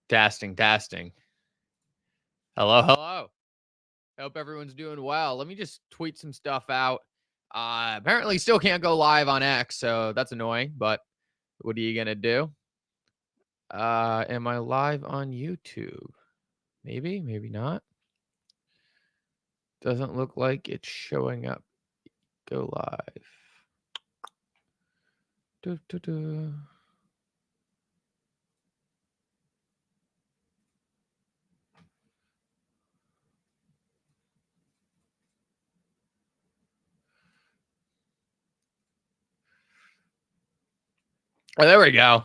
Testing, testing. Hello, hello. Hope everyone's doing well. Let me just tweet some stuff out. Apparently still can't go live on X, so that's annoying, but what are you going to do? Am I live on YouTube? Maybe, maybe not. Doesn't look like it's showing up. Go live. Oh, there we go.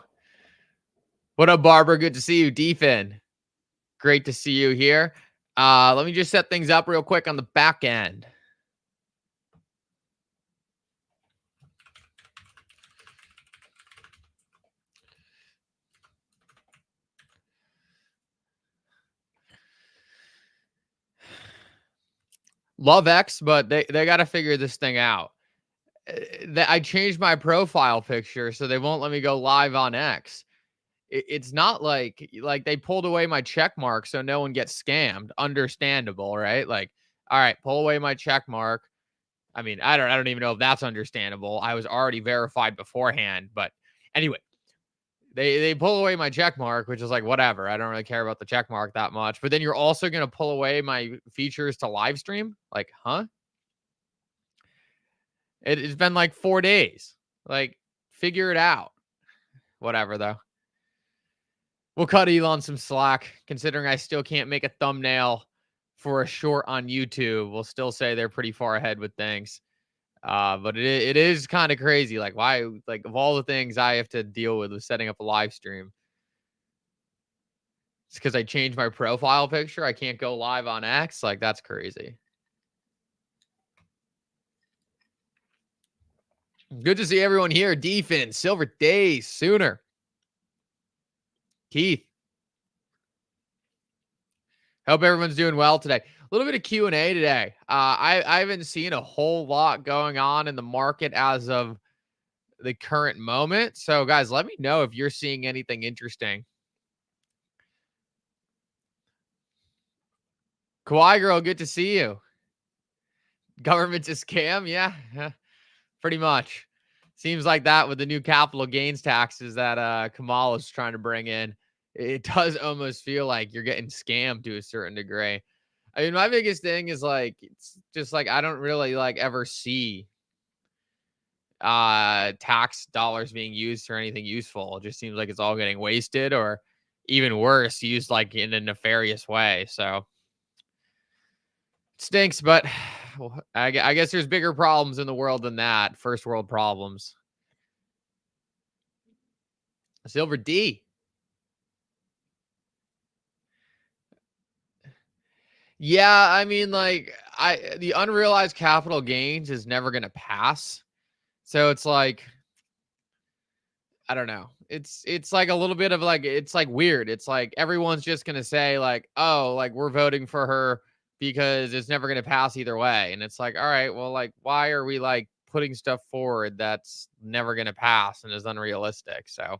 What up, Barbara? Good to see you. Defin, great to see you here. Let me just set things up real quick on the back end. Love X, but they got to figure this thing out. I changed my profile picture so they won't let me go live on X. It's not like they pulled away my check mark so no one gets scammed. Understandable, right? Like, all right, pull away my check mark. I mean, I don't even know if that's understandable. I was already verified beforehand, but anyway, they pull away my check mark, which is like whatever. I don't really care about the check mark that much. But then you're also gonna pull away my features to live stream? Like, huh? It's been like 4 days. Like, figure it out. Whatever, though. We'll cut Elon some slack, considering I still can't make a thumbnail for a short on YouTube. We'll still say they're pretty far ahead with things. But it is kind of crazy. Like, why? Like, of all the things I have to deal with setting up a live stream, it's because I changed my profile picture. I can't go live on X. Like, that's crazy. Good to see everyone here. Defin, Silver Days, Sooner, Keith. Hope everyone's doing well today. A little bit of Q&A today. I haven't seen a whole lot going on in the market as of the current moment. So, guys, let me know if you're seeing anything interesting. Kawhi Girl, good to see you. Government's a scam? Yeah, pretty much. Seems like that with the new capital gains taxes that Kamal is trying to bring in. It does almost feel like you're getting scammed to a certain degree. I mean, my biggest thing is like, it's just like, I don't really like ever see tax dollars being used for anything useful. It just seems like it's all getting wasted, or even worse, used like in a nefarious way. So it stinks, but I guess there's bigger problems in the world than that. First world problems. Silver D. Yeah, I mean, like, the unrealized capital gains is never gonna pass. So it's like, I don't know. It's like a little bit of like, it's like weird. It's like everyone's just gonna say like, oh, like we're voting for her because it's never gonna pass either way. And it's like, all right, well, like, why are we like putting stuff forward that's never gonna pass and is unrealistic? So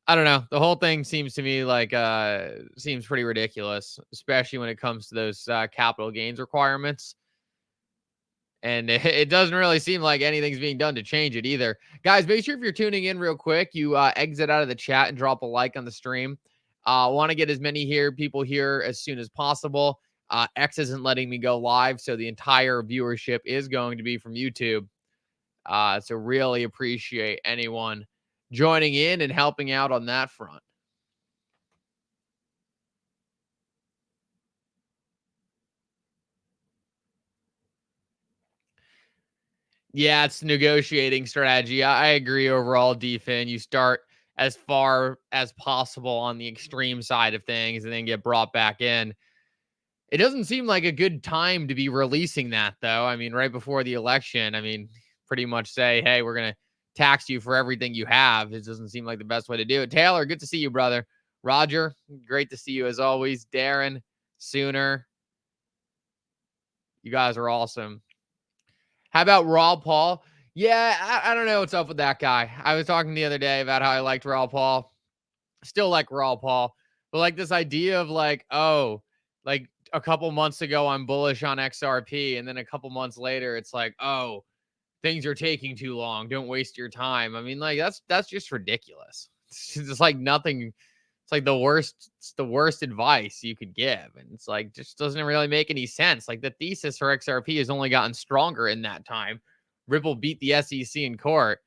I don't know. The whole thing seems to me like seems pretty ridiculous, especially when it comes to those capital gains requirements. And it doesn't really seem like anything's being done to change it either. Guys, make sure if you're tuning in real quick, you exit out of the chat and drop a like on the stream. Want to get as many people here as soon as possible. X isn't letting me go live, so the entire viewership is going to be from YouTube. So really appreciate anyone joining in and helping out on that front. Yeah, it's negotiating strategy. I agree overall, Defin. You start as far as possible on the extreme side of things and then get brought back in. It doesn't seem like a good time to be releasing that, though. I mean, right before the election, I mean, pretty much say, hey, we're going to tax you for everything you have. It doesn't seem like the best way to do it. Taylor, good to see you, brother. Roger, great to see you as always. Darren, Sooner, you guys are awesome. How about Raw Paul? Yeah, I don't know what's up with that guy. I was talking the other day about how I liked Raw Paul. Still like raw Paul, but like this idea of like, oh, like a couple months ago I'm bullish on XRP, and then a couple months later it's like, oh, things are taking too long. Don't waste your time. I mean, like that's just ridiculous. It's just like nothing. It's like the worst. It's the worst advice you could give, and it's like just doesn't really make any sense. Like the thesis for XRP has only gotten stronger in that time. Ripple beat the SEC in court.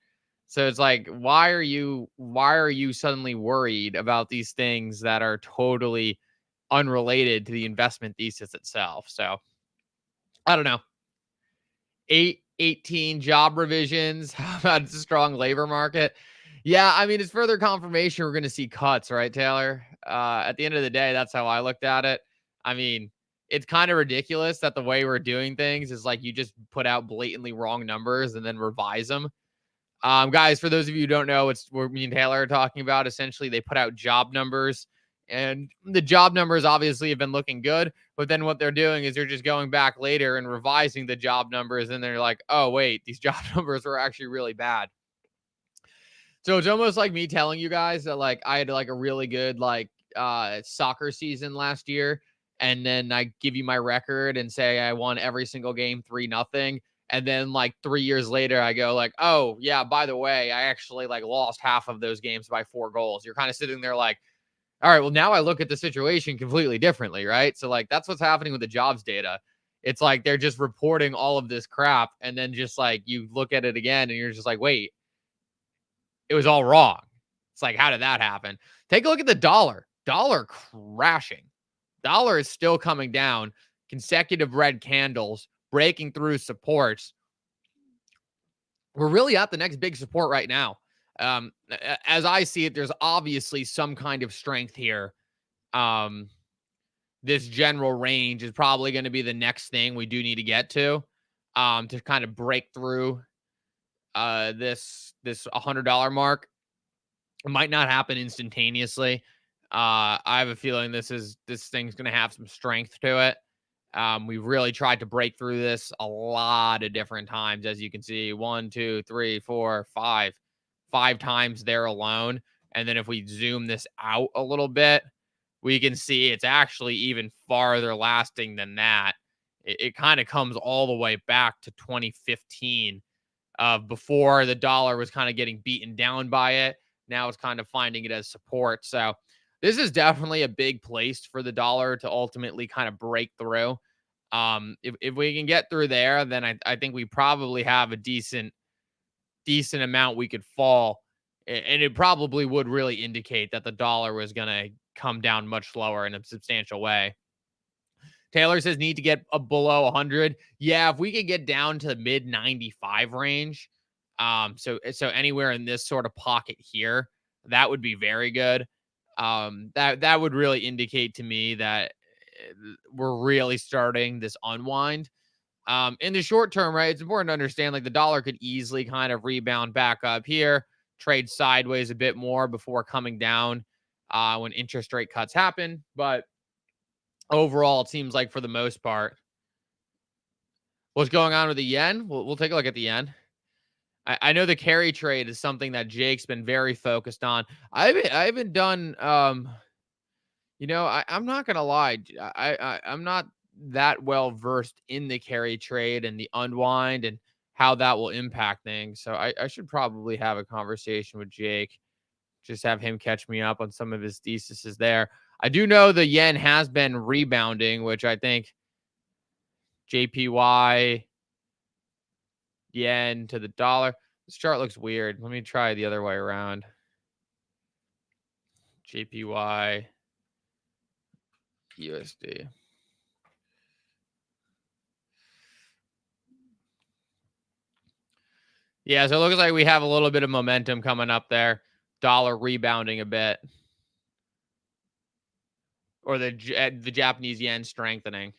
So it's like, why are you suddenly worried about these things that are totally unrelated to the investment thesis itself? So I don't know. 18 job revisions. How about the strong labor market? Yeah, I mean, it's further confirmation we're going to see cuts, right, Taylor? At the end of the day, that's how I looked at it. I mean, it's kind of ridiculous that the way we're doing things is like you just put out blatantly wrong numbers and then revise them. Guys, for those of you who don't know, it's what me and Taylor are talking about. Essentially, they put out job numbers, and the job numbers obviously have been looking good. But then what they're doing is they're just going back later and revising the job numbers, and they're like, oh, wait, these job numbers are actually really bad. So it's almost like me telling you guys that like I had like a really good like soccer season last year, and then I give you my record and say I won every single game 3-0. And then like 3 years later, I go like, oh yeah, by the way, I actually like lost half of those games by 4 goals. You're kind of sitting there like, all right, well, now I look at the situation completely differently, right? So like that's what's happening with the jobs data. It's like they're just reporting all of this crap, and then just like you look at it again and you're just like, wait, it was all wrong. It's like, how did that happen? Take a look at the dollar. Dollar crashing. Dollar is still coming down. Consecutive red candles, breaking through supports. We're really at the next big support right now. As I see it, there's obviously some kind of strength here. This general range is probably going to be the next thing we do need to get to kind of break through this $100 mark. It might not happen instantaneously. I have a feeling this thing's going to have some strength to it. We've really tried to break through this a lot of different times, as you can see. 1, 2, 3, 4, 5 times there alone. And then if we zoom this out a little bit, we can see it's actually even farther lasting than that. It kind of comes all the way back to 2015, before the dollar was kind of getting beaten down by it. Now it's kind of finding it as support. So this is definitely a big place for the dollar to ultimately kind of break through. If we can get through there, then I think we probably have a decent amount we could fall. And it probably would really indicate that the dollar was going to come down much lower in a substantial way. Taylor says need to get below 100. Yeah, if we could get down to the mid 95 range, so anywhere in this sort of pocket here, that would be very good. That would really indicate to me that we're really starting this unwind. In the short term, right? It's important to understand like the dollar could easily kind of rebound back up here, trade sideways a bit more before coming down when interest rate cuts happen, but overall, it seems like for the most part, what's going on with the yen? We'll take a look at the yen. I know the carry trade is something that Jake's been very focused on. I haven't done. I'm not gonna lie. I'm not that well versed in the carry trade and the unwind and how that will impact things. So I should probably have a conversation with Jake. Just have him catch me up on some of his theses there. I do know the yen has been rebounding, which I think JPY yen to the dollar. This chart looks weird. Let me try the other way around. JPY USD. Yeah, so it looks like we have a little bit of momentum coming up there. Dollar rebounding a bit. Or the Japanese yen strengthening.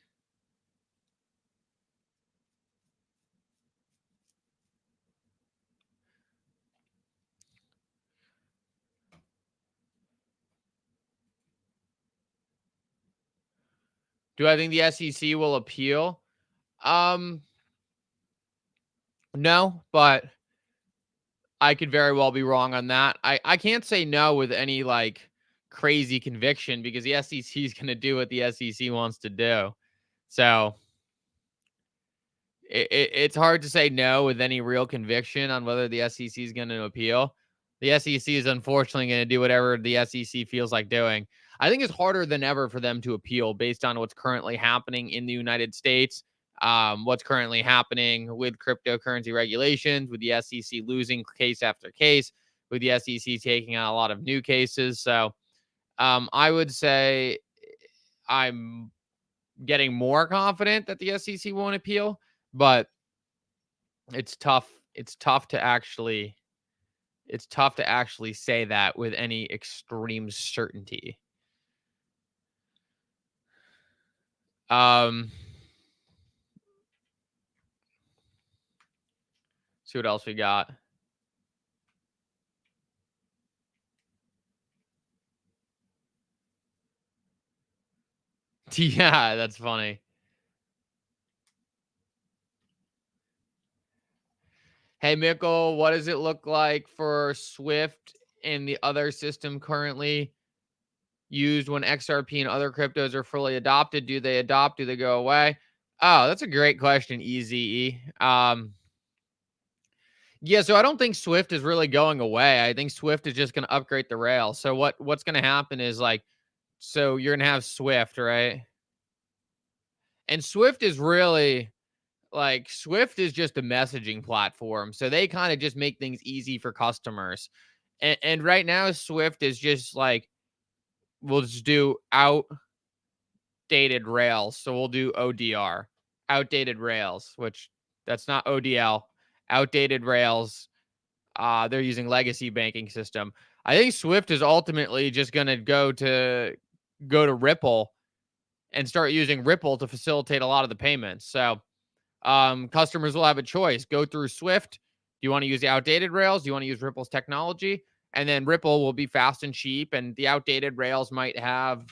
Do I think the SEC will appeal? No, but I could very well be wrong on that. I can't say no with any like crazy conviction because the SEC is going to do what the SEC wants to do. So it's hard to say no with any real conviction on whether the SEC is going to appeal. The SEC is unfortunately going to do whatever the SEC feels like doing. I think it's harder than ever for them to appeal based on what's currently happening in the United States, what's currently happening with cryptocurrency regulations, with the SEC losing case after case, with the SEC taking on a lot of new cases. So I would say I'm getting more confident that the SEC won't appeal, but it's tough. It's tough to actually say that with any extreme certainty. See what else we got. Yeah, that's funny. Hey, Mickle, what does it look like for Swift and the other system currently used when XRP and other cryptos are fully adopted? Do they adopt? Do they go away? Oh, that's a great question, EZE. Yeah, so I don't think Swift is really going away. I think Swift is just going to upgrade the rail. So what's going to happen is like, so you're going to have Swift, right? And Swift is really like Swift is just a messaging platform. So they kind of just make things easy for customers. And right now, Swift is just like, we'll just do outdated rails. So we'll do ODR, outdated rails, which that's not ODL, outdated rails. They're using legacy banking system. I think Swift is ultimately just going to go to Ripple and start using Ripple to facilitate a lot of the payments. So customers will have a choice. Go through Swift. Do you want to use the outdated rails? Do you want to use Ripple's technology? And then Ripple will be fast and cheap, and the outdated rails might have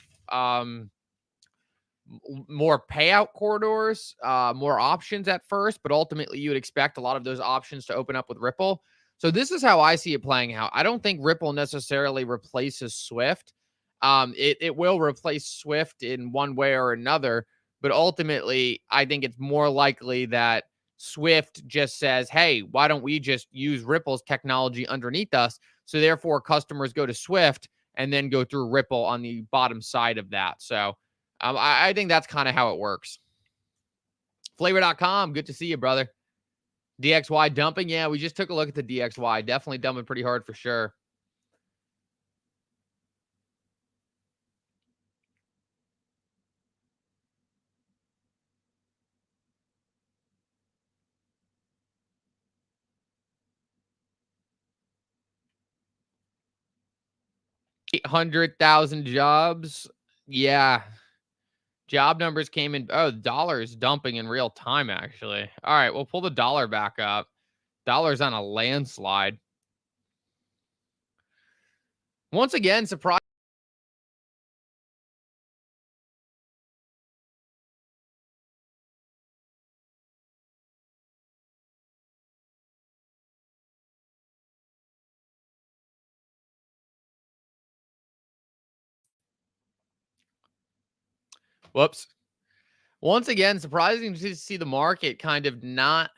more payout corridors, more options at first, but ultimately you would expect a lot of those options to open up with Ripple. So this is how I see it playing out. I don't think Ripple necessarily replaces Swift. It will replace Swift in one way or another, but ultimately I think it's more likely that Swift just says, hey, why don't we just use Ripple's technology underneath us? So therefore customers go to Swift and then go through Ripple on the bottom side of that. So I think that's kind of how it works. Flavor.com, good to see you, brother. DXY dumping. Yeah, we just took a look at the DXY. Definitely dumping pretty hard for sure. $800,000 jobs. Yeah. Job numbers came in. Oh, dollars dumping in real time, actually. All right, we'll pull the dollar back up. Dollar's on a landslide. Once again, surprise. Whoops. Once again, surprising to see the market kind of not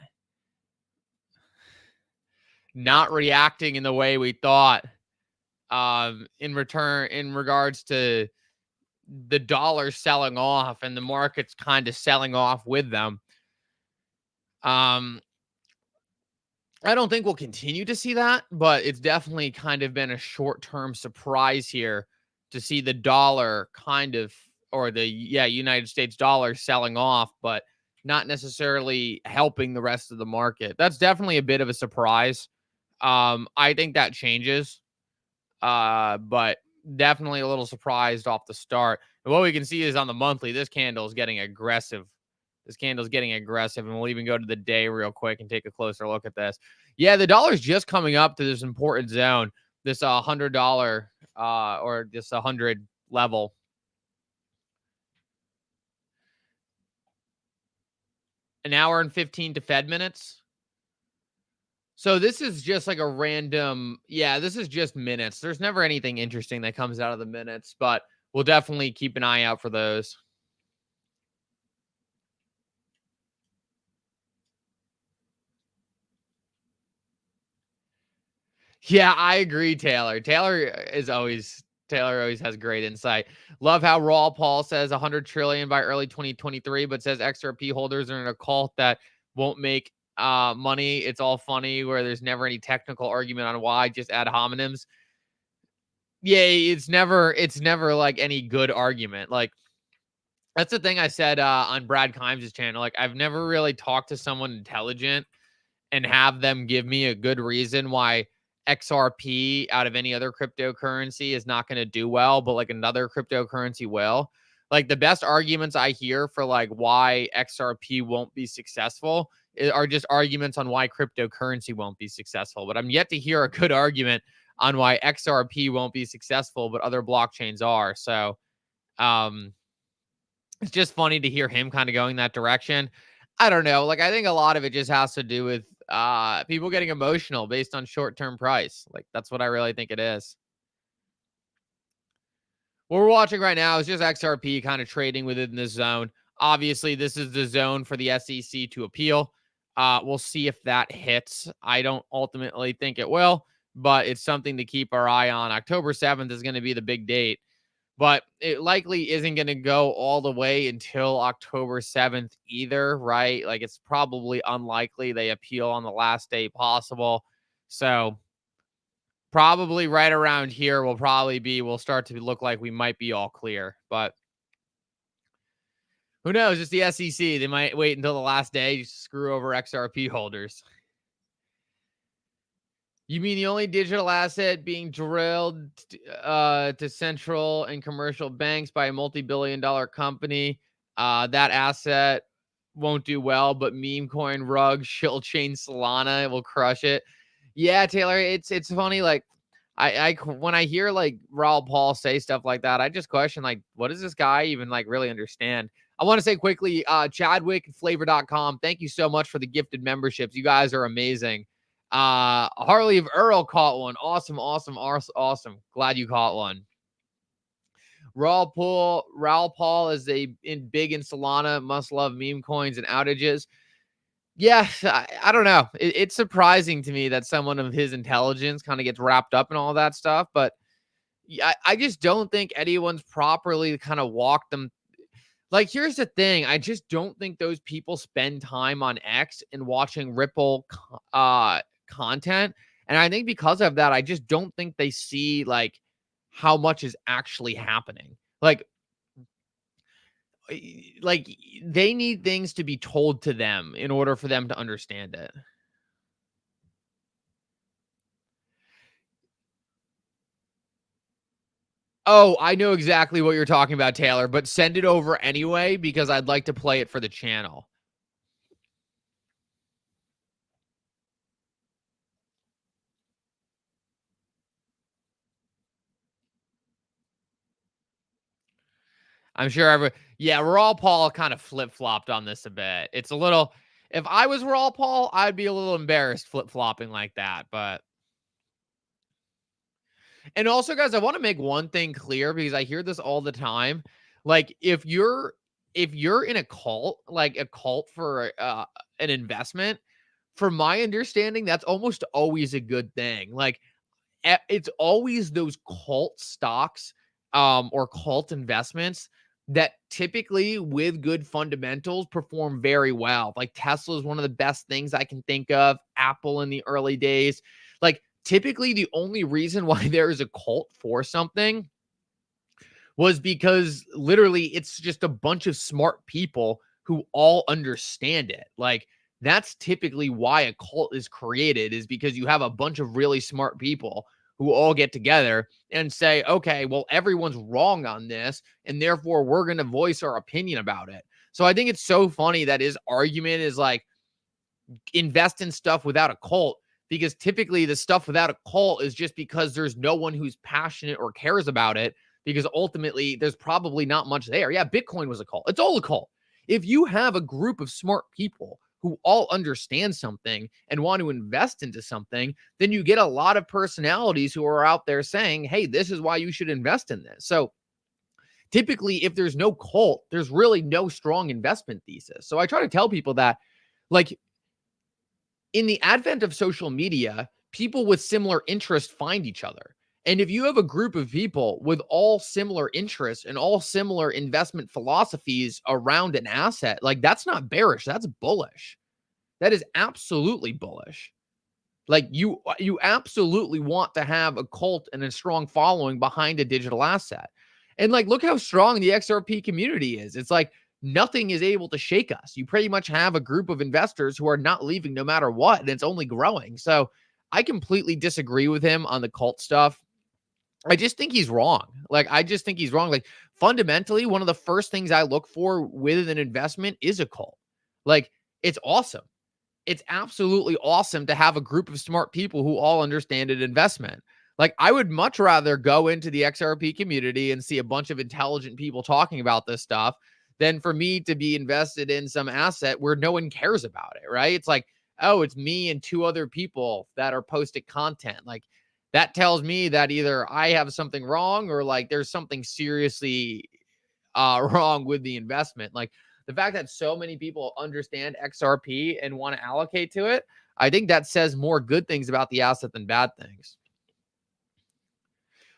reacting in the way we thought. In regards to the dollar selling off and the market's kind of selling off with them. I don't think we'll continue to see that, but it's definitely kind of been a short-term surprise here to see the dollar kind of, or the United States dollar selling off, but not necessarily helping the rest of the market. That's definitely a bit of a surprise. I think that changes. But definitely a little surprised off the start. And what we can see is on the monthly, this candle is getting aggressive. This candle's getting aggressive, and we'll even go to the day real quick and take a closer look at this. Yeah, the dollar's just coming up to this important zone, this $100 or this 100 level. An hour and 15 to Fed minutes. So this is just like a random, yeah, this is just minutes. There's never anything interesting that comes out of the minutes, but we'll definitely keep an eye out for those. Yeah, I agree, Taylor. Taylor always has great insight. Love how Raw Paul says 100 trillion by early 2023, but says XRP holders are in a cult that won't make money. It's all funny where there's never any technical argument on why, just ad hominems. Yeah, it's never like any good argument. Like that's the thing I said on Brad Kimes' channel. Like I've never really talked to someone intelligent and have them give me a good reason why XRP out of any other cryptocurrency is not going to do well, but like another cryptocurrency will. Like the best arguments I hear for like why XRP won't be successful are just arguments on why cryptocurrency won't be successful. But I'm yet to hear a good argument on why XRP won't be successful, but other blockchains are. So um, it's just funny to hear him kind of going that direction. I don't know. Like I think a lot of it just has to do with people getting emotional based on short-term price. Like that's what I really think it is. What we're watching right now is just XRP kind of trading within this zone. Obviously, this is the zone for the SEC to appeal. We'll see if that hits. I don't ultimately think it will, but it's something to keep our eye on. October 7th is going to be the big date, but it likely isn't going to go all the way until October 7th either, right? Like it's probably unlikely they appeal on the last day possible. So probably right around here we'll start to look like we might be all clear. But who knows? It's the SEC. They might wait until the last day to screw over XRP holders. You mean the only digital asset being drilled to central and commercial banks by a multi-billion-dollar company? That asset won't do well, but meme coin, rug, shill chain, Solana will crush it. Yeah, Taylor, it's funny. Like when I hear like Raul Paul say stuff like that, I just question like, what does this guy even like really understand? I want to say quickly, Chadwick Flavor.com. Thank you so much for the gifted memberships. You guys are amazing. Harley of Earl caught one. Awesome. Glad you caught one. Raul Paul is big in Solana, must love meme coins and outages. Yeah, I don't know. It's surprising to me that someone of his intelligence kind of gets wrapped up in all that stuff, but I just don't think anyone's properly kind of walked them. Like, here's the thing. I just don't think those people spend time on X and watching Ripple content. And I think because of that, I just don't think they see like how much is actually happening. Like they need things to be told to them in order for them to understand it. Oh, I know exactly what you're talking about, Taylor, but send it over anyway because I'd like to play it for the channel. I'm sure yeah, Raw Paul kind of flip-flopped on this a bit. It's a little, if I was Raw Paul, I'd be a little embarrassed flip-flopping like that, but and also guys, I want to make one thing clear because I hear this all the time. Like if you're in a cult, like a cult for an investment, from my understanding, that's almost always a good thing. Like it's always those cult stocks or cult investments that typically with good fundamentals perform very well. Like Tesla is one of the best things I can think of. Apple in the early days. Like typically the only reason why there is a cult for something was because literally it's just a bunch of smart people who all understand it. Like that's typically why a cult is created, is because you have a bunch of really smart people who all get together and say, okay, well, everyone's wrong on this, and therefore we're going to voice our opinion about it. So I think it's so funny that his argument is like, invest in stuff without a cult, because typically the stuff without a cult is just because there's no one who's passionate or cares about it, because ultimately there's probably not much there. Yeah, Bitcoin was a cult. It's all a cult. If you have a group of smart people who all understand something and want to invest into something, then you get a lot of personalities who are out there saying, hey, this is why you should invest in this. So typically, if there's no cult, there's really no strong investment thesis. So I try to tell people that, like, in the advent of social media, people with similar interests find each other. And if you have a group of people with all similar interests and all similar investment philosophies around an asset, like, that's not bearish, that's bullish. That is absolutely bullish. Like, you absolutely want to have a cult and a strong following behind a digital asset. And like, look how strong the XRP community is. It's like nothing is able to shake us. You pretty much have a group of investors who are not leaving no matter what, and it's only growing. So I completely disagree with him on the cult stuff. I just think he's wrong. Like, I just think he's wrong. Like, fundamentally, one of the first things I look for with an investment is a cult. Like, it's awesome. It's absolutely awesome to have a group of smart people who all understand an investment. Like, I would much rather go into the XRP community and see a bunch of intelligent people talking about this stuff than for me to be invested in some asset where no one cares about it, right? It's like, oh, it's me and two other people that are posting content. Like, that tells me that either I have something wrong or like there's something seriously wrong with the investment. Like, the fact that so many people understand XRP and want to allocate to it, I think that says more good things about the asset than bad things.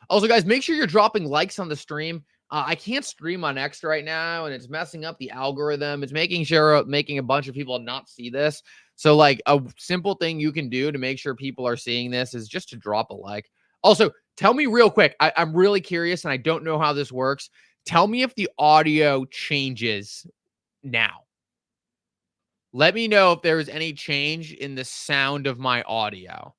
Also, guys, make sure you're dropping likes on the stream. I can't stream on X right now, and it's messing up the algorithm. It's making a bunch of people not see this. So, like, a simple thing you can do to make sure people are seeing this is just to drop a like. Also, tell me real quick. I'm really curious, and I don't know how this works. Tell me if the audio changes now. Let me know if there's any change in the sound of my audio.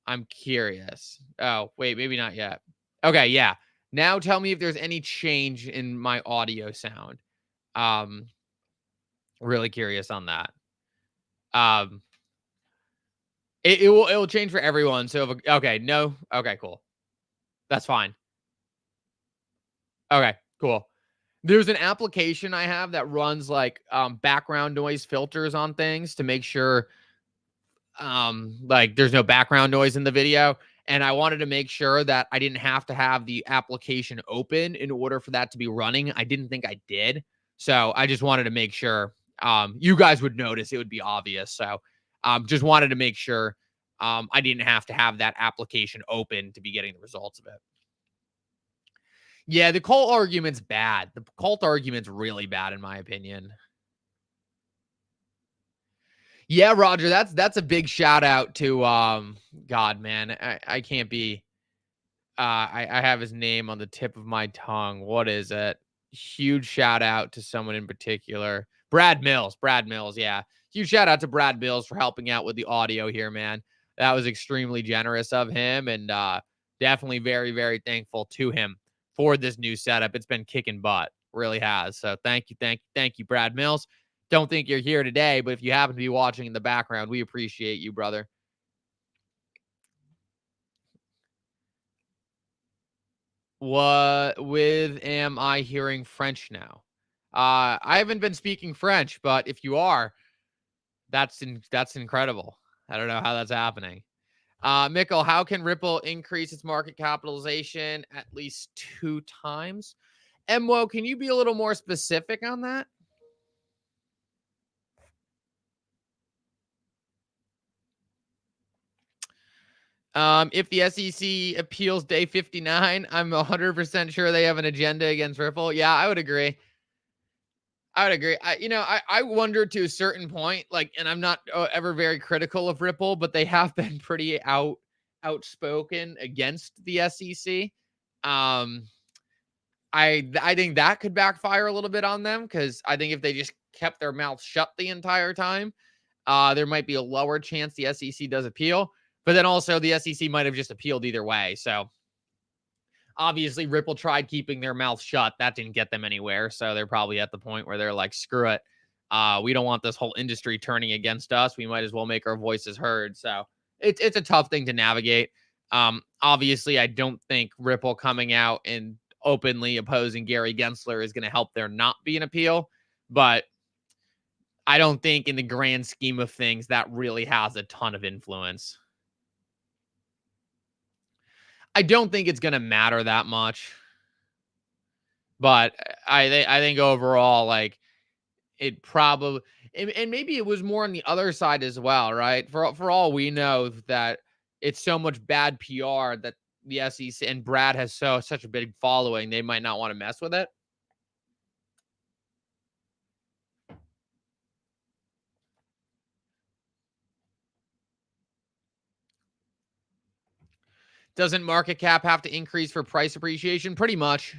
I'm curious. Oh, wait, maybe not yet. Okay, yeah. Now tell me if there's any change in my audio sound. Um, really curious on that. Um, it'll change for everyone. So okay, no, okay, cool. That's fine. Okay, cool. There's an application I have that runs like background noise filters on things to make sure like there's no background noise in the video, and I wanted to make sure that I didn't have to have the application open in order for that to be running. I didn't think I did, so I just wanted to make sure you guys would notice. It would be obvious. So just wanted to make sure I didn't have to have that application open to be getting the results of it. Yeah, the cult argument's bad. The cult argument's really bad in my opinion. Yeah, Roger, that's a big shout out to God, man. I can't be I have his name on the tip of my tongue. What is it? Huge shout out to someone in particular. Brad Mills. Brad Mills, yeah. Huge shout out to Brad Mills for helping out with the audio here, man. That was extremely generous of him, and definitely very, very thankful to him for this new setup. It's been kicking butt. Really has. So thank you, Brad Mills. Don't think you're here today, but if you happen to be watching in the background, we appreciate you, brother. What with am I hearing French now? I haven't been speaking French, but if you are, that's incredible. I don't know how that's happening. Mikkel, how can Ripple increase its market capitalization at least 2 times? Emwo, can you be a little more specific on that? If the SEC appeals day 59, I'm 100% sure they have an agenda against Ripple. Yeah, I would agree. I wonder to a certain point, like, and I'm not ever very critical of Ripple, but they have been pretty outspoken against the SEC. I think that could backfire a little bit on them because I think if they just kept their mouths shut the entire time, there might be a lower chance the SEC does appeal. But then also the SEC might have just appealed either way. So obviously Ripple tried keeping their mouth shut. That didn't get them anywhere. So they're probably at the point where they're like, screw it. We don't want this whole industry turning against us. We might as well make our voices heard. So it's a tough thing to navigate. Obviously, I don't think Ripple coming out and openly opposing Gary Gensler is going to help there not be an appeal. But I don't think in the grand scheme of things that really has a ton of influence. I don't think it's going to matter that much, but I think overall, like, it probably, and maybe it was more on the other side as well, right? For all we know, that it's so much bad PR that the SEC and Brad has such a big following, they might not want to mess with it. Doesn't market cap have to increase for price appreciation? Pretty much.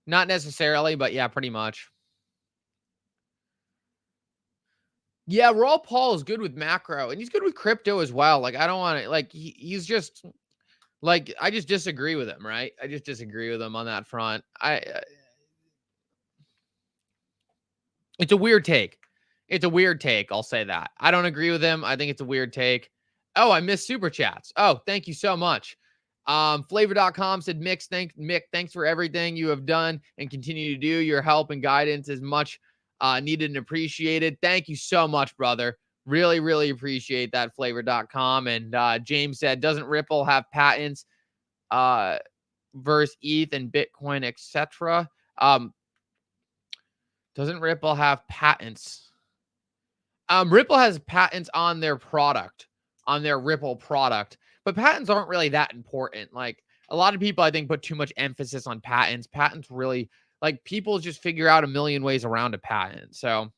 Not necessarily, but yeah, pretty much. Yeah, Raw Paul is good with macro, and he's good with crypto as well. Like, I don't want to, like, he's just, like, I just disagree with him, right? I just disagree with him on that front. It's a weird take. It's a weird take. I'll say that. I don't agree with him. I think it's a weird take. Oh, I missed super chats. Oh, thank you so much. Flavor.com said, Mick, thanks for everything you have done and continue to do. Your help and guidance is much needed and appreciated. Thank you so much, brother. Really, really appreciate that. Flavor.com. And James said, doesn't Ripple have patents versus ETH and Bitcoin, etc.? Doesn't Ripple have patents? Ripple has patents on their product, on their Ripple product, but patents aren't really that important. Like, a lot of people, I think, put too much emphasis on patents. Patents really, like, people just figure out a million ways around a patent. So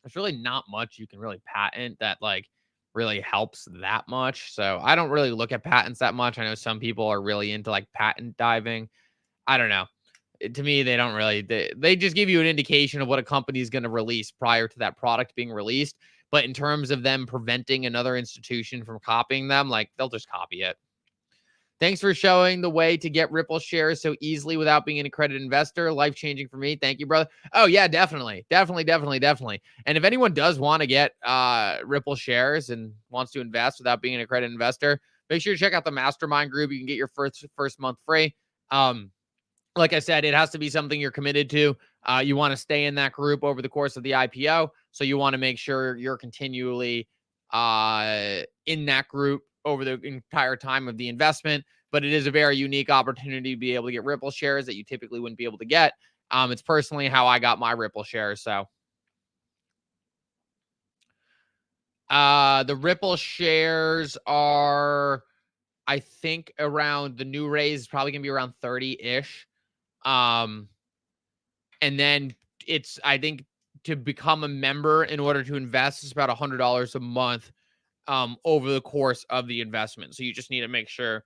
there's really not much you can really patent that, like, really helps that much. So I don't really look at patents that much. I know some people are really into, like, patent diving. I don't know. To me, they don't really, they just give you an indication of what a company is going to release prior to that product being released. But in terms of them preventing another institution from copying them, like, they'll just copy it. Thanks for showing the way to get Ripple shares so easily without being an accredited investor. Life changing for me. Thank you, brother. Oh yeah, definitely. And if anyone does want to get Ripple shares and wants to invest without being an accredited investor, make sure to check out the mastermind group. You can get your first month free. Like I said, it has to be something you're committed to. You want to stay in that group over the course of the IPO. So you want to make sure you're continually in that group over the entire time of the investment. But it is a very unique opportunity to be able to get Ripple shares that you typically wouldn't be able to get. It's personally how I got my Ripple shares. So the Ripple shares are, I think, around, the new raise is probably going to be around 30-ish. And then it's, I think, to become a member in order to invest is about $100 a month over the course of the investment. So you just need to make sure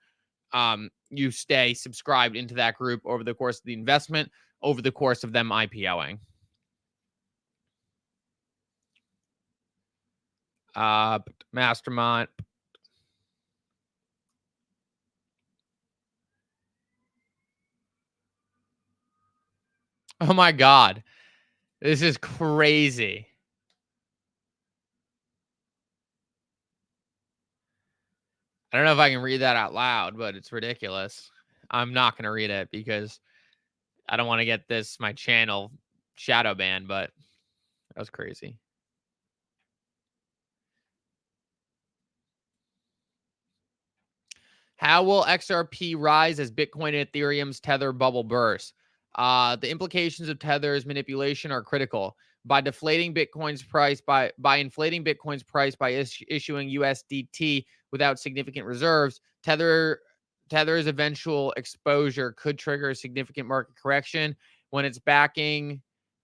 you stay subscribed into that group over the course of the investment, over the course of them IPOing. Mastermind. Oh my God. This is crazy. I don't know if I can read that out loud, but it's ridiculous. I'm not going to read it because I don't want to get my channel shadow banned, but that was crazy. How will XRP rise as Bitcoin and Ethereum's Tether bubble bursts? The implications of Tether's manipulation are critical. By inflating Bitcoin's price by issuing USDT without significant reserves, Tether's eventual exposure could trigger a significant market correction when its backing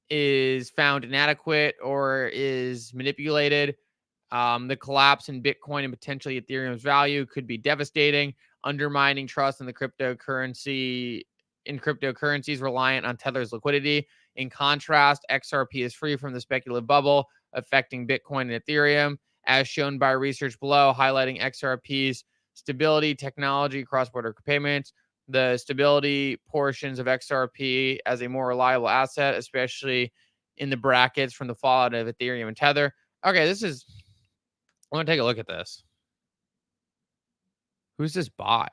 is found inadequate or is manipulated. The collapse in Bitcoin and potentially Ethereum's value could be devastating, undermining trust in cryptocurrencies reliant on Tether's liquidity. In contrast, XRP is free from the speculative bubble affecting Bitcoin and Ethereum, as shown by research below, highlighting XRP's stability, technology, cross-border payments, the stability portions of XRP as a more reliable asset, especially in the brackets from the fallout of Ethereum and Tether. Okay, I want to take a look at this. Who's this by?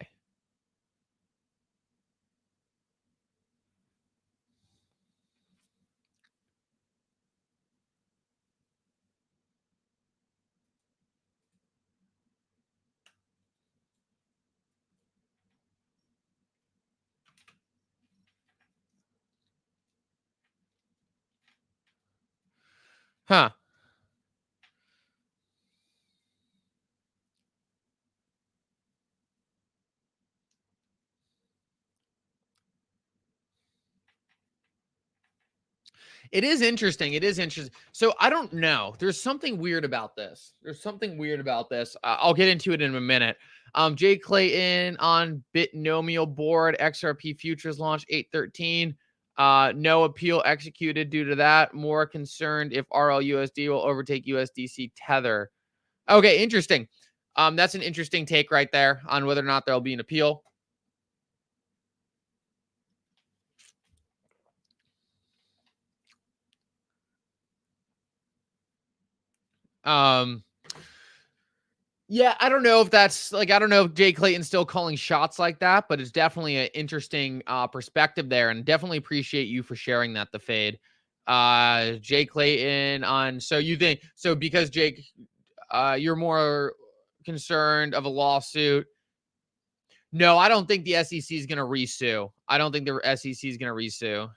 Huh. It is interesting. It is interesting. So I don't know. There's something weird about this. There's something weird about this. I'll get into it in a minute. Jay Clayton on Bitnomial board. XRP futures launch 813. No appeal executed due to that. More concerned if RLUSD will overtake USDC Tether. Okay, interesting. That's an interesting take right there on whether or not there'll be an appeal. Um, Yeah, I don't know if that's like I don't know if Jay Clayton's still calling shots like that, but it's definitely an interesting perspective there, and definitely appreciate you for sharing that. The fade, Jay Clayton on. So you think so because Jake, you're more concerned of a lawsuit. No, I don't think the SEC is going to resue. I don't think the SEC is going to resue.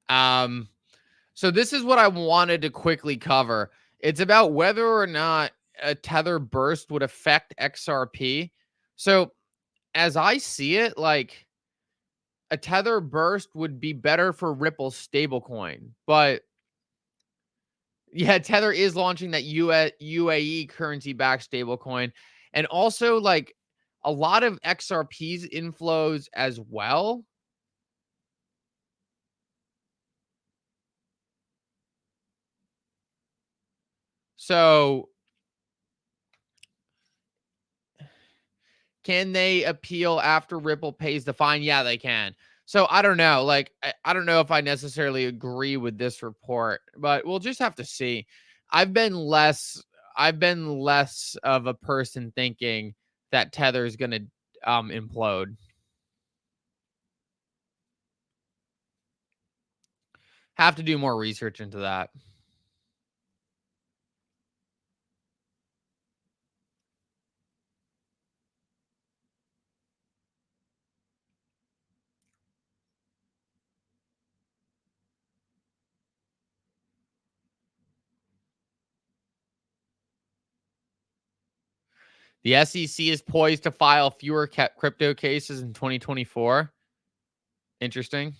Um, So this is what I wanted to quickly cover. It's about whether or not a tether burst would affect XRP. So as I see it, like a tether burst would be better for Ripple's stablecoin. But yeah, Tether is launching that UAE currency backed stablecoin. And also like a lot of XRP's inflows as well. So can they appeal after Ripple pays the fine? Yeah, they can. So I don't know. Like, I don't know if I necessarily agree with this report, but we'll just have to see. I've been less I've been less of a person thinking that Tether is gonna implode. Have to do more research into that. The SEC is poised to file fewer crypto cases in 2024. Interesting.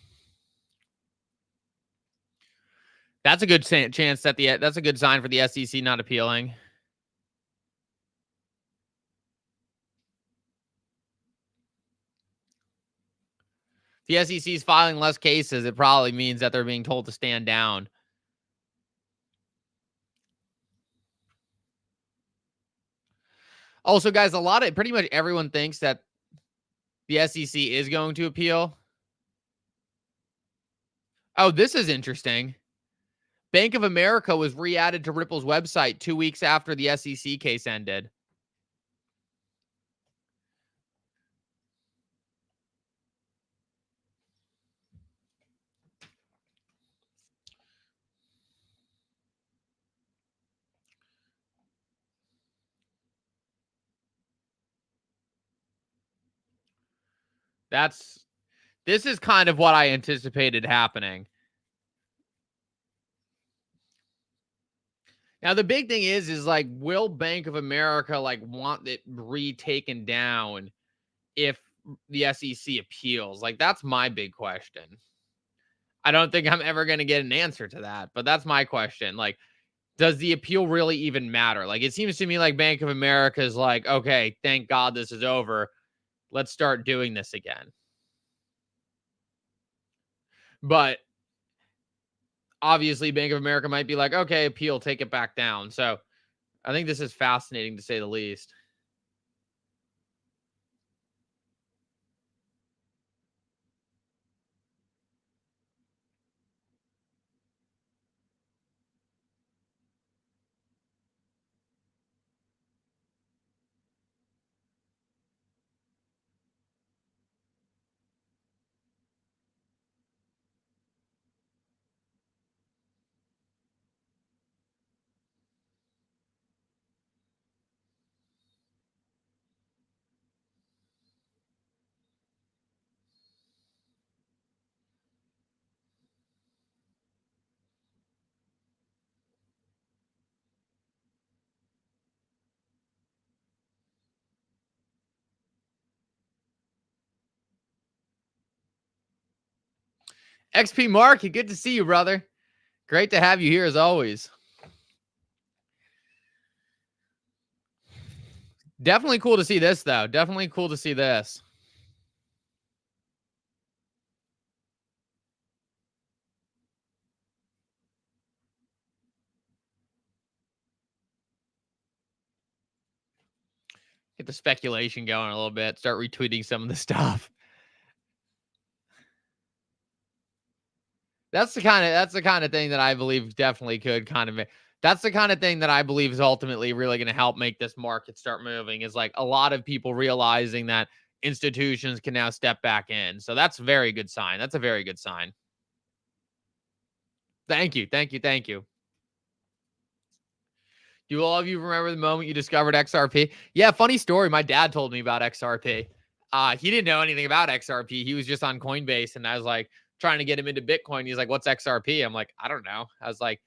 That's a good chance that that's a good sign for the SEC not appealing. The SEC is filing less cases, it probably means that they're being told to stand down. Also, guys, a lot of pretty much everyone thinks that the SEC is going to appeal. Oh, this is interesting. Bank of America was re-added to Ripple's website 2 weeks after the SEC case ended. This is kind of what I anticipated happening. Now the big thing is like will Bank of America like want it retaken down if the SEC appeals? Like that's my big question. I don't think I'm ever going to get an answer to that, but that's my question. Like does the appeal really even matter? Like it seems to me like Bank of America is like, okay, thank God this is over. Let's start doing this again. But obviously Bank of America might be like, okay, appeal, take it back down. So I think this is fascinating to say the least. XP Marky, good to see you, brother. Great to have you here as always. Definitely cool to see this, though. Definitely cool to see this. Get the speculation going a little bit. Start retweeting some of the stuff. That's the kind of thing that I believe definitely could kind of. That's the kind of thing that I believe is ultimately really going to help make this market start moving. Is like a lot of people realizing that institutions can now step back in. So that's a very good sign. That's a very good sign. Thank you, thank you, thank you. Do all of you remember the moment you discovered XRP? Yeah, funny story. My dad told me about XRP. He didn't know anything about XRP. He was just on Coinbase, and I was like trying to get him into Bitcoin. He's like, "What's XRP?" I'm like, "I don't know." I was like,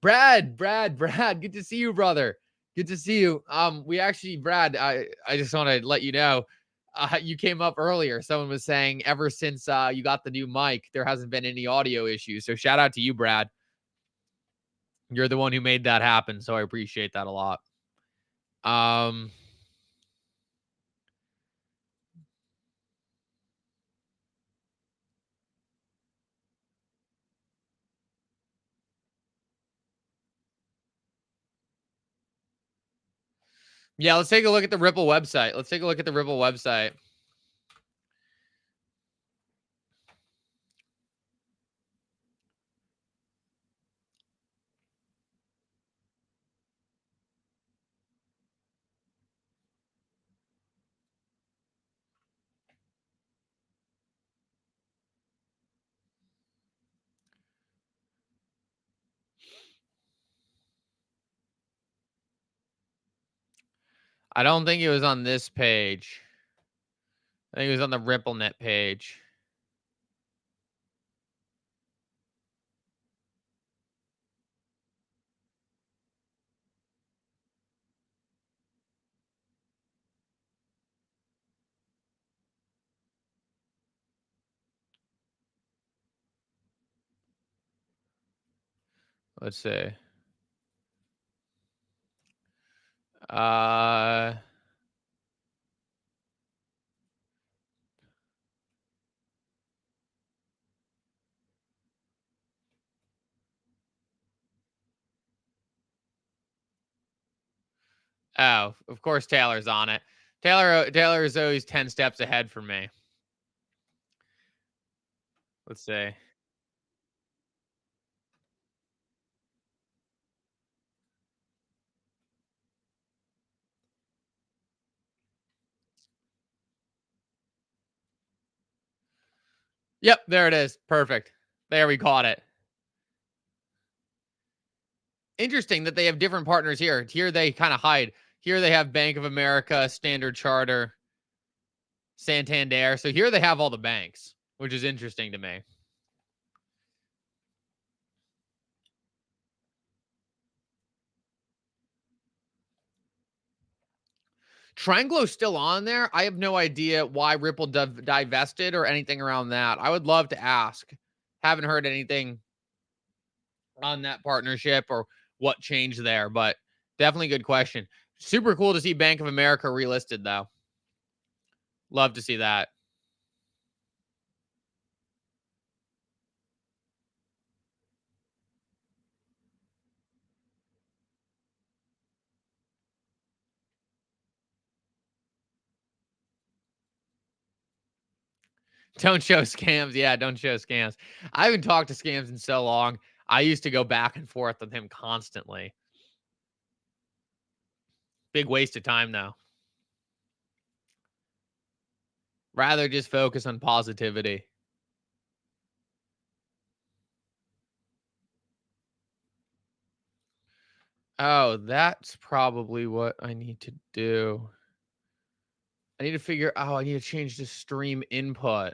Brad, good to see you, brother. Good to see you. We actually, Brad, I just want to let you know, you came up earlier. Someone was saying ever since you got the new mic, there hasn't been any audio issues. So shout out to you, Brad. You're the one who made that happen, so I appreciate that a lot. Yeah, let's take a look at the Ripple website. Let's take a look at the Ripple website. I don't think it was on this page. I think it was on the RippleNet page. Let's see. Uh, oh, of course Taylor's on it. Taylor is always 10 steps ahead from me. Let's see. Yep, there it is. Perfect. There, we caught it. Interesting that they have different partners here. Here they kind of hide. Here they have Bank of America, Standard Charter, Santander. So here they have all the banks, which is interesting to me. Trianglo's still on there. I have no idea why Ripple divested or anything around that. I would love to ask. Haven't heard anything on that partnership or what changed there, but definitely good question. Super cool to see Bank of America relisted, though. Love to see that. Don't show scams. Yeah, don't show scams. I haven't talked to scams in so long. I used to go back and forth with him constantly. Big waste of time, though. Rather just focus on positivity. Oh, that's probably what I need to do. I need to figure out, I need to change the stream input.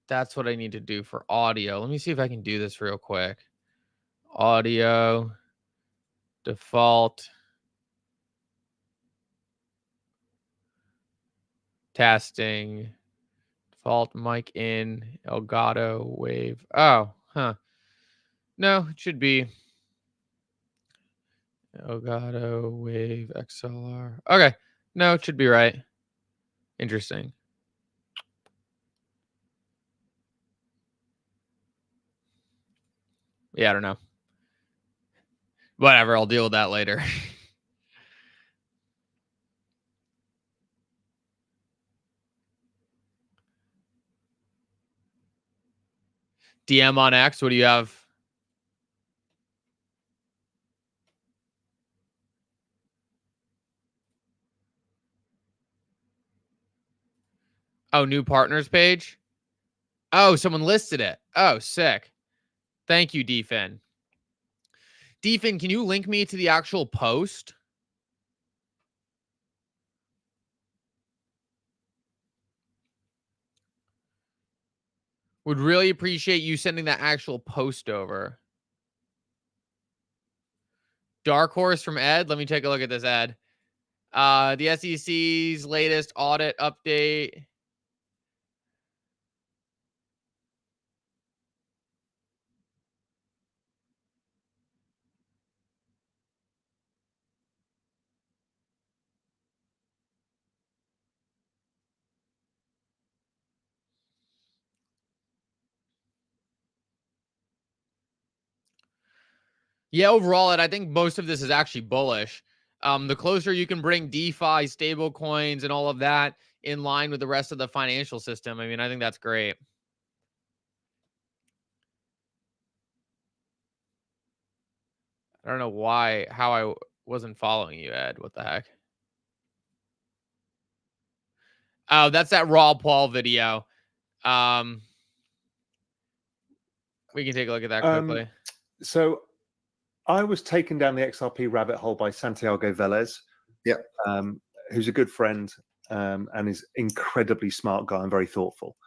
That's what I need to do for audio. Let me see if I can do this real quick. Audio, default, testing, Default mic in Elgato Wave. Oh, huh. No, it should be Elgato Wave XLR. Okay. No, it should be right. Interesting. Yeah, I don't know. Whatever, I'll deal with that later. DM on X, what do you have? Oh, new partners page? Oh, someone listed it. Oh, sick. Thank you, Defin. Defin, can you link me to the actual post? Would really appreciate you sending that actual post over. Dark Horse from Ed. Let me take a look at this, Ed. The SEC's latest audit update. Yeah, overall, Ed, I think most of this is actually bullish. The closer you can bring DeFi, stable coins, and all of that in line with the rest of the financial system, I mean, I think that's great. I don't know how I wasn't following you, Ed. What the heck? Oh, that's that Raw Paul video. Um, we can take a look at that quickly. So I was taken down the XRP rabbit hole by Santiago Velez. Yeah. Who's a good friend and is incredibly smart guy and very thoughtful.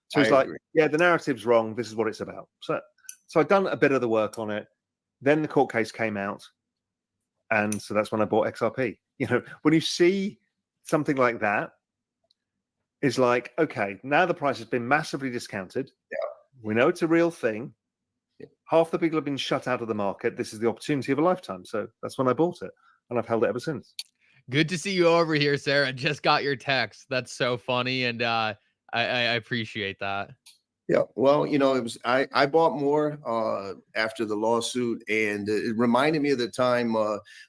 So he's like, yeah, the narrative's wrong. This is what it's about. So I'd done a bit of the work on it. Then the court case came out. And so that's when I bought XRP. You know, when you see something like that, it's like, okay, now the price has been massively discounted. Yeah. We know it's a real thing. Half the people have been shut out of the market. This is the opportunity of a lifetime. So that's when I bought it. And I've held it ever since. Good to see you over here, Sarah. Just got your text. That's so funny. And I appreciate that. Yeah, well, you know, it was I bought more after the lawsuit, and it reminded me of the time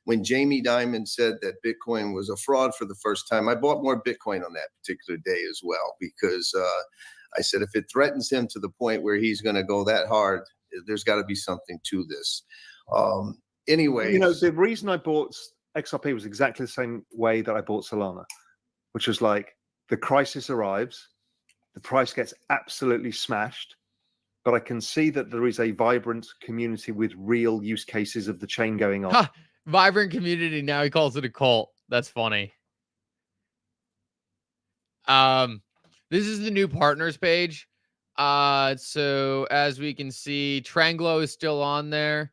when Jamie Dimon said that Bitcoin was a fraud for the first time. I bought more Bitcoin on that particular day as well, because I said if it threatens him to the point where he's going to go that hard, there's got to be something to this. Anyway, you know, the reason I bought XRP was exactly the same way that I bought Solana, which was like the crisis arrives. The price gets absolutely smashed, but I can see that there is a vibrant community with real use cases of the chain going on. Ha! Vibrant community. Now he calls it a cult. That's funny. This is the new partners page. So as we can see, Tranglo is still on there.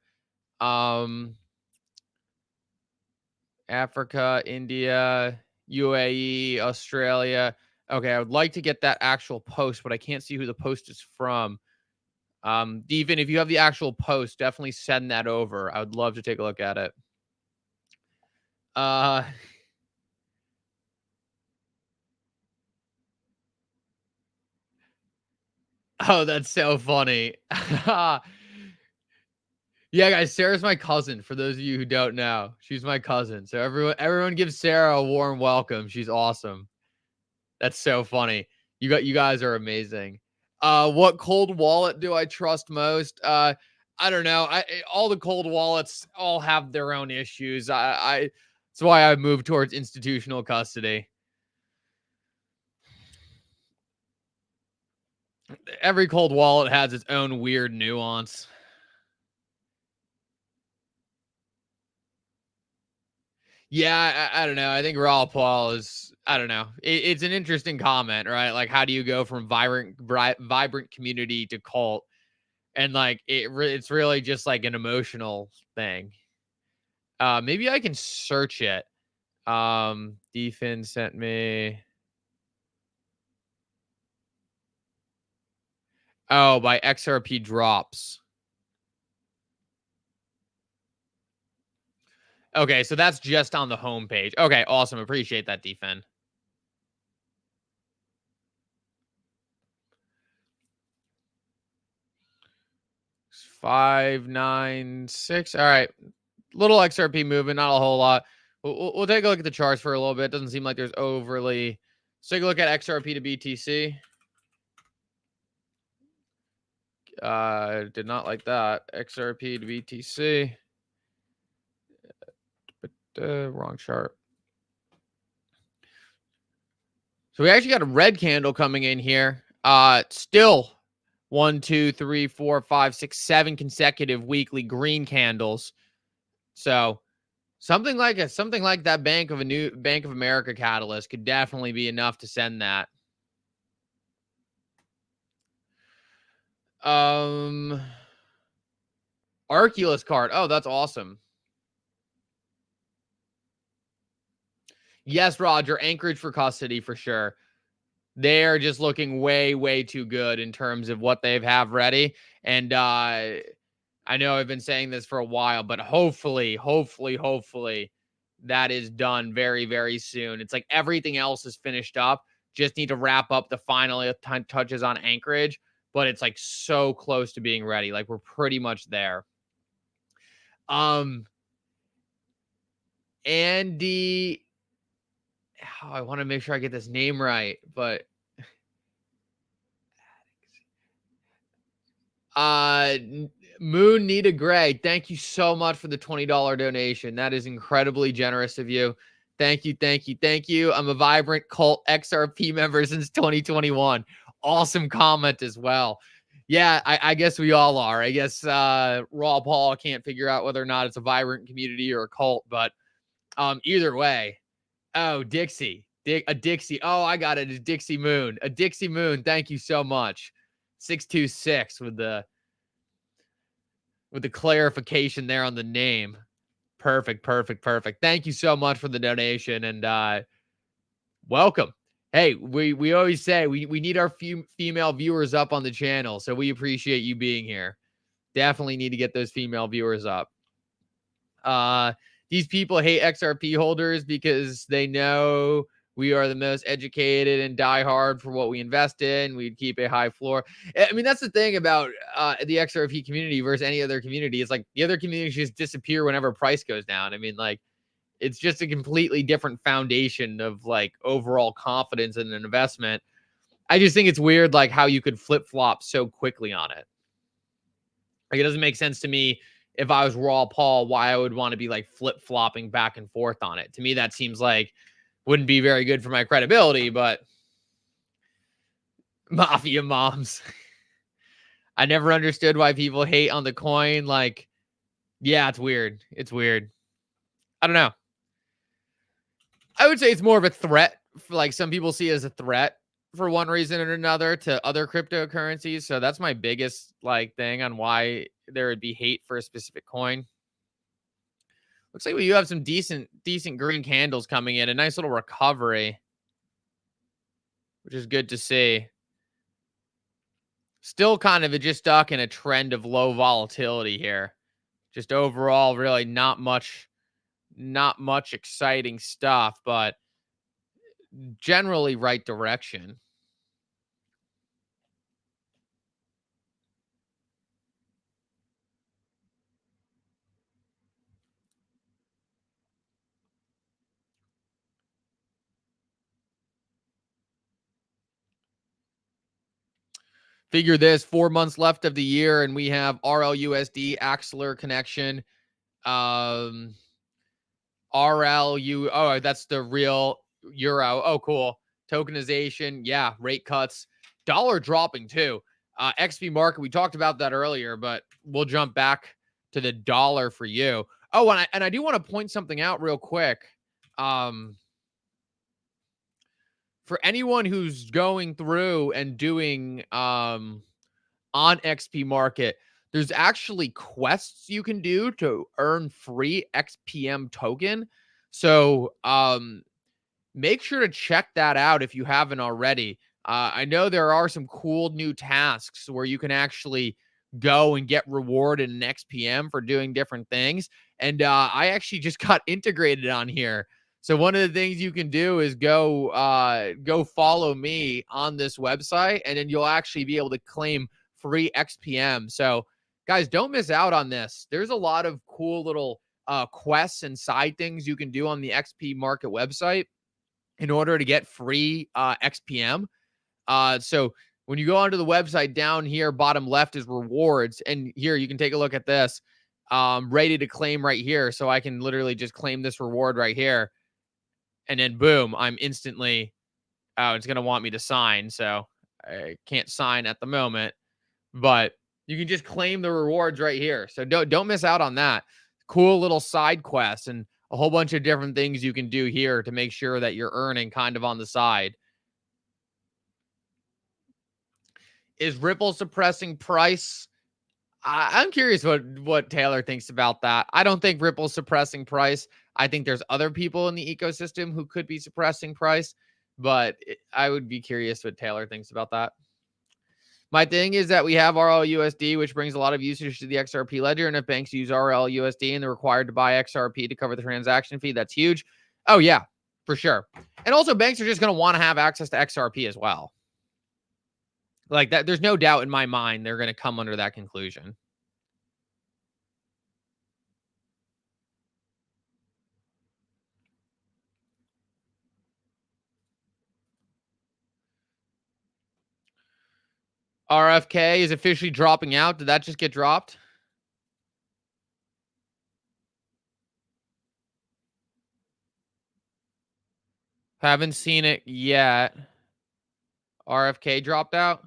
Africa, India, UAE, Australia. Okay, I would like to get that actual post, but I can't see who the post is from. Devin, if you have the actual post, definitely send that over. I would love to take a look at it. Oh, that's so funny. Yeah, guys, Sarah's my cousin. For those of you who don't know, she's my cousin. So everyone gives Sarah a warm welcome. She's awesome. That's so funny. You guys are amazing. What cold wallet do I trust most? I don't know. All the cold wallets all have their own issues. That's why I moved towards institutional custody. Every cold wallet has its own weird nuance. Yeah, I don't know. I think Raw Paul is, I don't know. It's an interesting comment, right? Like, how do you go from vibrant community to cult? And like, it's really just like an emotional thing. Maybe I can search it. Defin sent me. Oh, by XRP drops. Okay, so that's just on the homepage. Okay, awesome. Appreciate that, Defend. $596. All right. Little XRP movement, not a whole lot. We'll take a look at the charts for a little bit. Doesn't seem like there's overly. Let's take a look at XRP to BTC. Did not like that. XRP to BTC. Wrong chart. So we actually got a red candle coming in here. Still 1, 2, 3, 4, 5, 6, 7 consecutive weekly green candles. So something like that Bank of America catalyst could definitely be enough to send that. Arculus card. Oh, that's awesome. Yes, Roger. Anchorage for custody for sure. They're just looking way, way too good in terms of what they have ready. And I know I've been saying this for a while, but hopefully that is done very, very soon. It's like everything else is finished up. Just need to wrap up the final touches on Anchorage, but it's like so close to being ready. Like we're pretty much there. Andy, I want to make sure I get this name right, but Moon Nita Gray, thank you so much for the $20 donation. That is incredibly generous of you. Thank you, thank you, thank you. I'm a Vibrant Cult XRP member since 2021. Awesome comment as well. Yeah, I guess we all are. I guess Raw Paul can't figure out whether or not it's a vibrant community or a cult, but either way. Oh, Dixie. A Dixie. Oh, I got it. It's Dixie Moon. A Dixie Moon. Thank you so much. 626 with the clarification there on the name. Perfect. Thank you so much for the donation and welcome. Hey, we always say we need our female viewers up on the channel, so we appreciate you being here. Definitely need to get those female viewers up. These people hate XRP holders because they know we are the most educated and die hard for what we invest in. We'd keep a high floor. I mean, that's the thing about the XRP community versus any other community. It's like the other communities just disappear whenever price goes down. I mean, like, it's just a completely different foundation of like overall confidence in an investment. I just think it's weird, like how you could flip flop so quickly on it. Like, it doesn't make sense to me if I was Raw Paul, why I would want to be like flip flopping back and forth on it. To me, that seems like wouldn't be very good for my credibility, but Mafia moms. I never understood why people hate on the coin. Like, yeah, it's weird. It's weird. I don't know. I would say it's more of a threat. Like some people see it as a threat for one reason or another to other cryptocurrencies. So that's my biggest like thing on why there would be hate for a specific coin. Looks like you have some decent green candles coming in. A nice little recovery, which is good to see. Still kind of just stuck in a trend of low volatility here. Just overall, really not much exciting stuff, but generally right direction. Figure this, 4 months left of the year, and we have RLUSD, Axler connection. RLU, oh, that's the real euro. Oh, cool. Tokenization, yeah, rate cuts. Dollar dropping too. XP market, we talked about that earlier, but we'll jump back to the dollar for you. Oh, and I do want to point something out real quick. For anyone who's going through and doing on XP market, there's actually quests you can do to earn free XPM token. So make sure to check that out if you haven't already. I know there are some cool new tasks where you can actually go and get rewarded in XPM for doing different things. And I actually just got integrated on here. So one of the things you can do is go follow me on this website, and then you'll actually be able to claim free XPM. So guys, don't miss out on this. There's a lot of cool little quests and side things you can do on the XP Market website in order to get free XPM. So when you go onto the website, down here, bottom left is rewards. And here you can take a look at this. Ready to claim right here. So I can literally just claim this reward right here. And then boom, I'm instantly, it's going to want me to sign. So I can't sign at the moment, but you can just claim the rewards right here. So don't miss out on that. Cool little side quests and a whole bunch of different things you can do here to make sure that you're earning kind of on the side. Is Ripple suppressing price? I'm curious what Taylor thinks about that. I don't think Ripple's suppressing price. I think there's other people in the ecosystem who could be suppressing price, but I would be curious what Taylor thinks about that. My thing is that we have RLUSD, which brings a lot of usage to the XRP ledger. And if banks use RLUSD and they're required to buy XRP to cover the transaction fee, that's huge. Oh, yeah, for sure. And also, banks are just going to want to have access to XRP as well. Like that, there's no doubt in my mind they're going to come under that conclusion. RFK is officially dropping out. Did that just get dropped? Haven't seen it yet. RFK dropped out.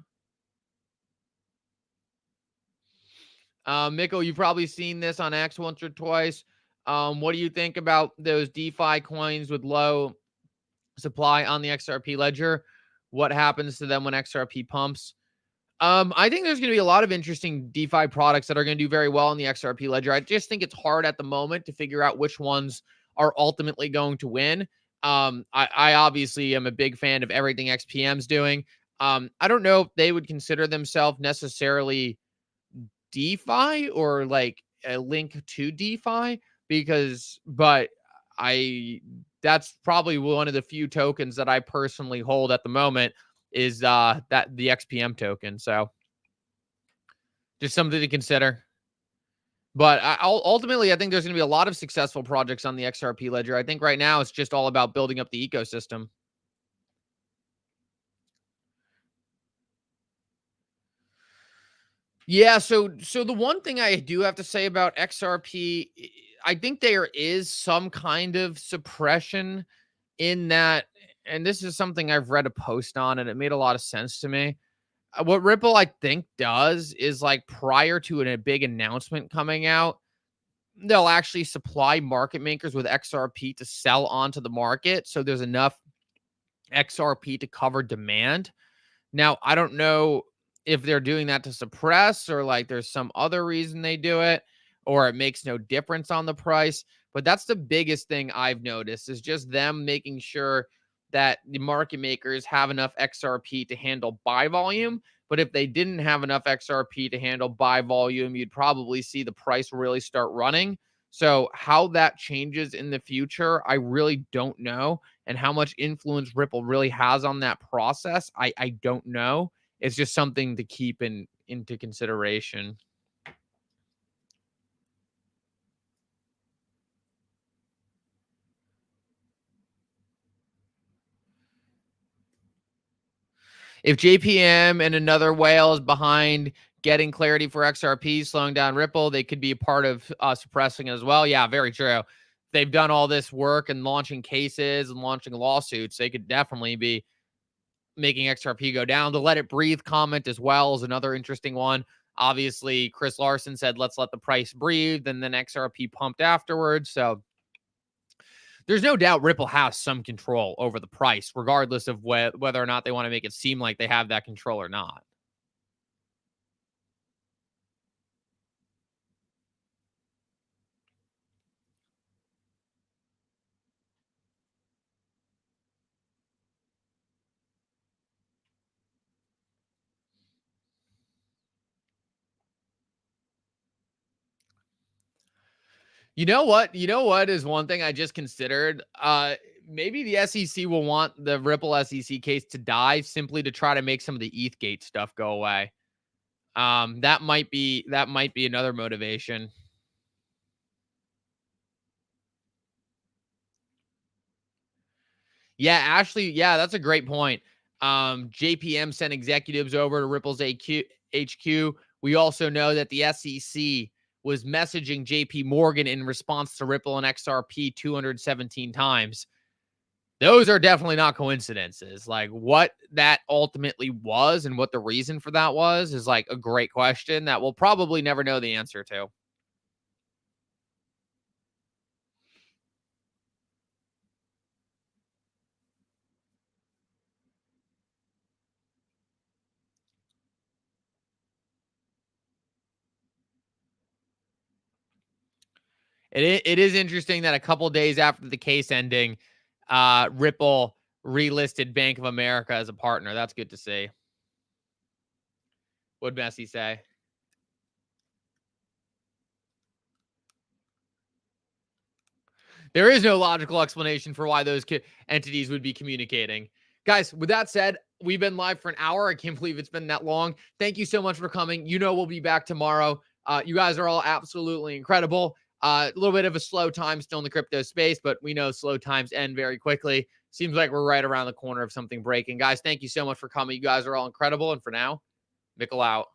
Mikkel, you've probably seen this on X once or twice. What do you think about those DeFi coins with low supply on the XRP ledger? What happens to them when XRP pumps? I think there's going to be a lot of interesting DeFi products that are going to do very well on the XRP ledger. I just think it's hard at the moment to figure out which ones are ultimately going to win. I obviously am a big fan of everything XPM's doing. I don't know if they would consider themselves necessarily DeFi or like a link to DeFi but that's probably one of the few tokens that I personally hold at the moment is that the XPM token. So just something to consider. But ultimately, I think there's going to be a lot of successful projects on the XRP ledger. I think right now it's just all about building up the ecosystem. Yeah, so the one thing I do have to say about XRP, I think there is some kind of suppression in that, and this is something I've read a post on, and it made a lot of sense to me. What Ripple, I think, does is like prior to a big announcement coming out, they'll actually supply market makers with XRP to sell onto the market. So there's enough XRP to cover demand. Now, I don't know if they're doing that to suppress or like there's some other reason they do it or it makes no difference on the price. But that's the biggest thing I've noticed is just them making sure that the market makers have enough XRP to handle buy volume. But if they didn't have enough XRP to handle buy volume, you'd probably see the price really start running. So how that changes in the future, I really don't know. And how much influence Ripple really has on that process, I don't know. It's just something to keep into consideration. If JPM and another whale is behind getting clarity for XRP, slowing down Ripple, they could be a part of suppressing it as well. Yeah, very true. They've done all this work and launching cases and launching lawsuits. They could definitely be making XRP go down. The let it breathe comment as well is another interesting one. Obviously, Chris Larson said, let's let the price breathe, and then XRP pumped afterwards. So there's no doubt Ripple has some control over the price, regardless of whether or not they want to make it seem like they have that control or not. You know what? You know what is one thing I just considered? Maybe the SEC will want the Ripple SEC case to die simply to try to make some of the ETHgate stuff go away. That might be another motivation. Yeah, Ashley, yeah, that's a great point. JPM sent executives over to Ripple's HQ. We also know that the SEC was messaging JP Morgan in response to Ripple and XRP 217 times. Those are definitely not coincidences. Like, what that ultimately was and what the reason for that was is like a great question that we'll probably never know the answer to. It is interesting that a couple days after the case ending, Ripple relisted Bank of America as a partner. That's good to see. What'd Messi say? There is no logical explanation for why those entities would be communicating. Guys, with that said, we've been live for an hour. I can't believe it's been that long. Thank you so much for coming. You know, we'll be back tomorrow. You guys are all absolutely incredible. A little bit of a slow time still in the crypto space, but we know slow times end very quickly. Seems like we're right around the corner of something breaking. Guys, thank you so much for coming. You guys are all incredible. And for now, Mickle out.